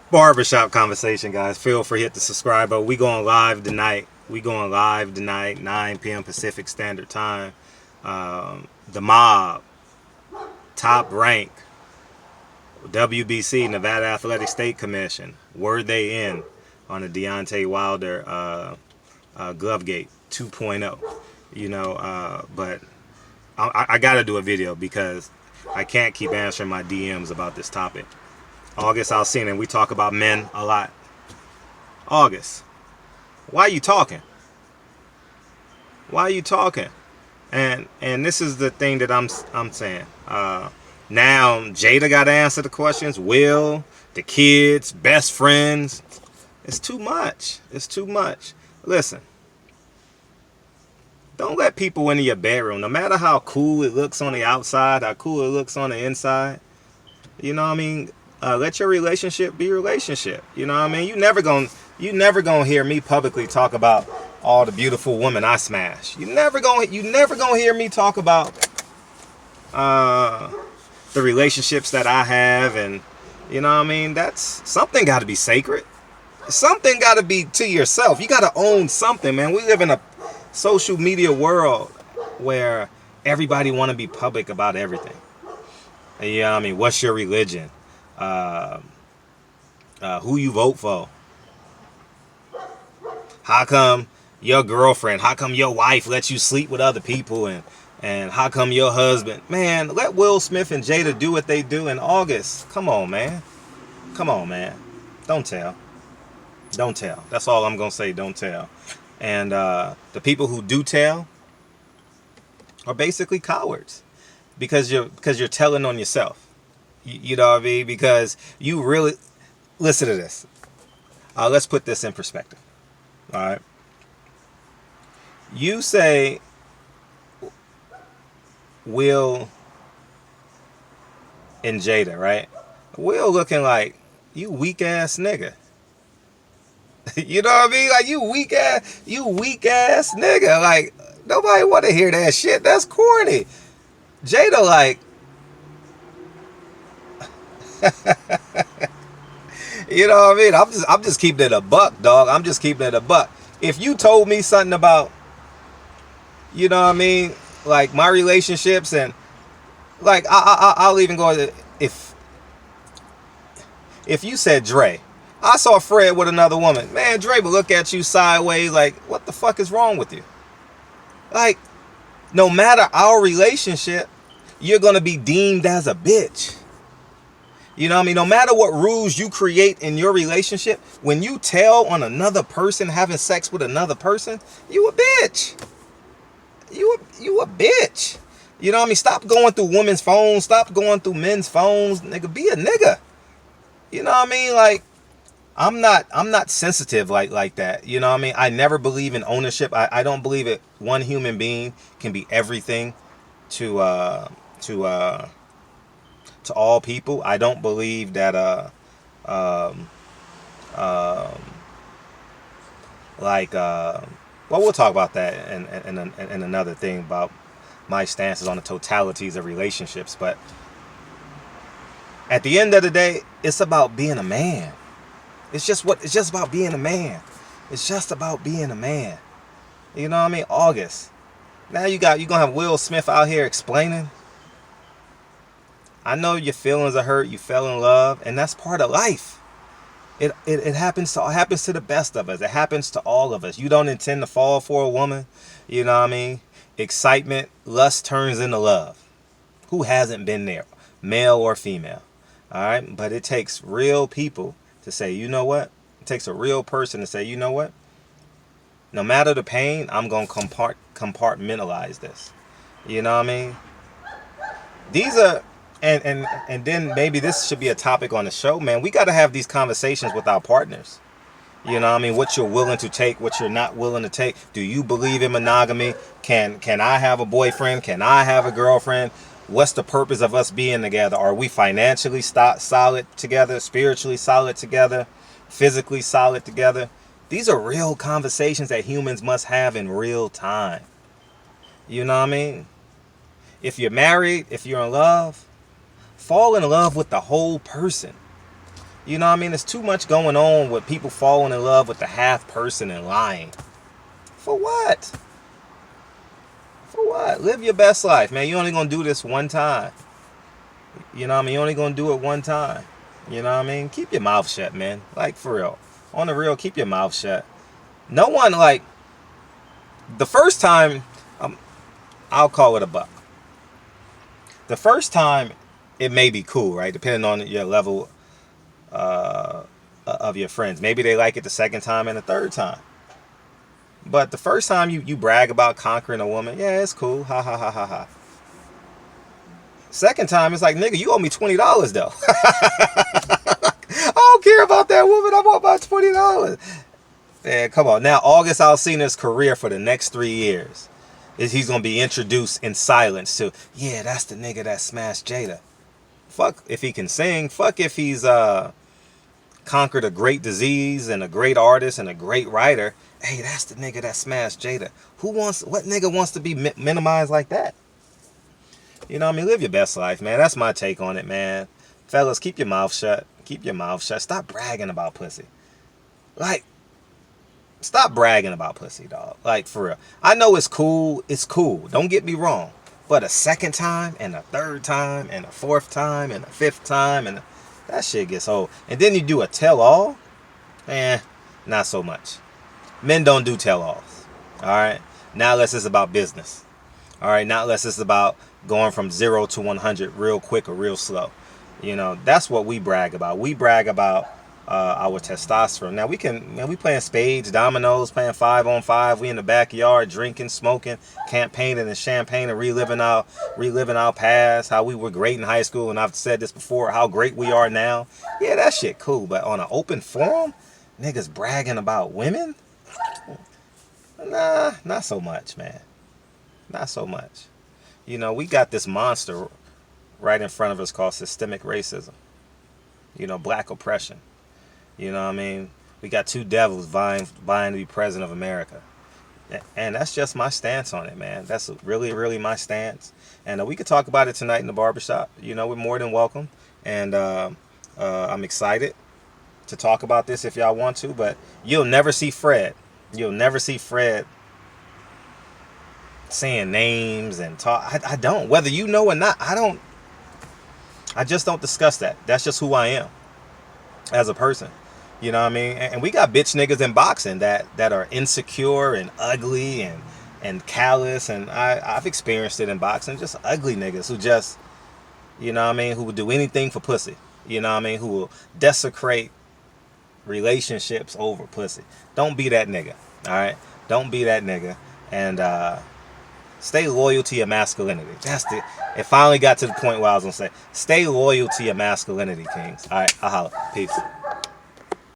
Barbershop conversation, guys. Feel free to hit the subscribe button. We going live tonight. 9 p.m. Pacific Standard Time. The Mob, Top Rank, WBC, Nevada Athletic State Commission. Were they in on the Deontay Wilder Glovegate 2.0? But I got to do a video because I can't keep answering my DMs about this topic. August Alsina, and we talk about men a lot. August, why are you talking? Why are you talking? And this is the thing that I'm saying. Now Jada got to answer the questions. Will, the kids, best friends. It's too much. It's too much. Listen. Don't let people into your bedroom, no matter how cool it looks on the outside, how cool it looks on the inside. You know what I mean? Let your relationship be a relationship. You know what I mean? You never gonna hear me publicly talk about all the beautiful women I smash. You never gonna hear me talk about the relationships that I have, and you know what I mean? That's something got to be sacred. Something got to be to yourself. You got to own something, man. We live in a social media world where everybody want to be public about everything. You know what I mean? What's your religion? Who you vote for? How come your girlfriend, how come your wife lets you sleep with other people, and how come your husband? Man, let Will Smith and Jada do what they do in August. Come on, man. Come on, man. Don't tell. Don't tell. That's all I'm going to say. Don't tell. And the people who do tell are basically cowards because you're telling on yourself. You know what I mean? Because you really listen to this. Let's put this in perspective. All right. You say Will and Jada, right? Will looking like you weak ass nigga. You know what I mean? Like you weak ass nigga. Like nobody want to hear that shit. That's corny. Jada like, you know what I mean? I'm just keeping it a buck, dog. I'm just keeping it a buck. If you told me something about, you know what I mean, like my relationships, and like I'll even go if you said Dre, I saw Fred with another woman, man, Dre would look at you sideways like, what the fuck is wrong with you? Like, no matter our relationship, you're gonna be deemed as a bitch. You know what I mean? No matter what rules you create in your relationship, when you tell on another person having sex with another person, you a bitch. You a bitch. You know what I mean? Stop going through women's phones. Stop going through men's phones. Nigga, be a nigga. You know what I mean? Like, I'm not sensitive like that. You know what I mean? I never believe in ownership. I don't believe it. One human being can be everything to all people. I don't believe that um, um, well, we'll talk about that in another thing about my stances on the totalities of relationships. But at the end of the day, it's about being a man. It's just about being a man. It's just about being a man. You know what I mean? August. Now you gonna have Will Smith out here explaining. I know your feelings are hurt. You fell in love, and that's part of life. It happens to the best of us. It happens to all of us. You don't intend to fall for a woman. You know what I mean? Excitement, lust turns into love. Who hasn't been there, male or female? All right, but it takes real people to say, you know what? It takes a real person to say, you know what? No matter the pain, I'm gonna compartmentalize this. You know what I mean? These are, and then maybe this should be a topic on the show, man. We got to have these conversations with our partners. You know what I mean? What you're willing to take, what you're not willing to take. Do you believe in monogamy? Can I have a boyfriend? Can I have a girlfriend? What's the purpose of us being together? Are we financially solid together, spiritually solid together, physically solid together? These are real conversations that humans must have in real time. You know what I mean? If you're married, if you're in love, fall in love with the whole person. You know what I mean? There's too much going on with people falling in love with the half person and lying. For what? For what? Live your best life, man. You only gonna do this one time. You know what I mean? You only gonna do it one time. You know what I mean? Keep your mouth shut, man. Like, for real. On the real, keep your mouth shut. No one, like, the first time, I'll call it a buck. The first time, it may be cool, right? Depending on your level of your friends. Maybe they like it the second time and the third time. But the first time you brag about conquering a woman, yeah, it's cool. Ha ha ha ha ha. Second time, it's like, nigga, you owe me $20 though. I don't care about that woman. I want my $20. Yeah, come on. Now, August Alsina's career for the next 3 years is he's going to be introduced in silence to, yeah, that's the nigga that smashed Jada. Fuck if he can sing. Fuck if he's conquered a great disease and a great artist and a great writer. Hey, that's the nigga that smashed Jada. What nigga wants to be minimized like that? You know what I mean? Live your best life, man. That's my take on it, man. Fellas, keep your mouth shut. Keep your mouth shut. Stop bragging about pussy. Like, stop bragging about pussy, dog. Like, for real. I know it's cool. It's cool. Don't get me wrong. But a second time and a third time and a fourth time and a fifth time, and that shit gets old. And then you do a tell-all? Not so much. Men don't do tell-alls. All right? Now unless it's about business. All right? Not unless it's about going from 0 to 100 real quick or real slow. You know, that's what we brag about. We brag about our testosterone. Now we playing spades, dominoes, playing 5-on-5. We in the backyard drinking, smoking, campaigning and champagne and reliving our past, how we were great in high school, and I've said this before, how great we are now. Yeah, that shit cool. But on an open forum, niggas bragging about women? Nah, not so much, man. Not so much. You know, we got this monster right in front of us called systemic racism. You know, black oppression. You know what I mean? We got two devils vying to be president of America. And that's just my stance on it, man. That's really, really my stance. And we could talk about it tonight in the barbershop. You know, we're more than welcome. And I'm excited to talk about this if y'all want to. But you'll never see Fred. You'll never see Fred saying names and talk. I don't. Whether you know or not, I just don't discuss that. That's just who I am as a person. You know what I mean? And we got bitch niggas in boxing that are insecure and ugly and callous. And I've experienced it in boxing. Just ugly niggas who just, you know what I mean, who would do anything for pussy. You know what I mean? Who will desecrate relationships over pussy. Don't be that nigga. All right? Don't be that nigga. And stay loyal to your masculinity. It finally got to the point where I was going to say, stay loyal to your masculinity, kings. All right, I'll holla. Peace.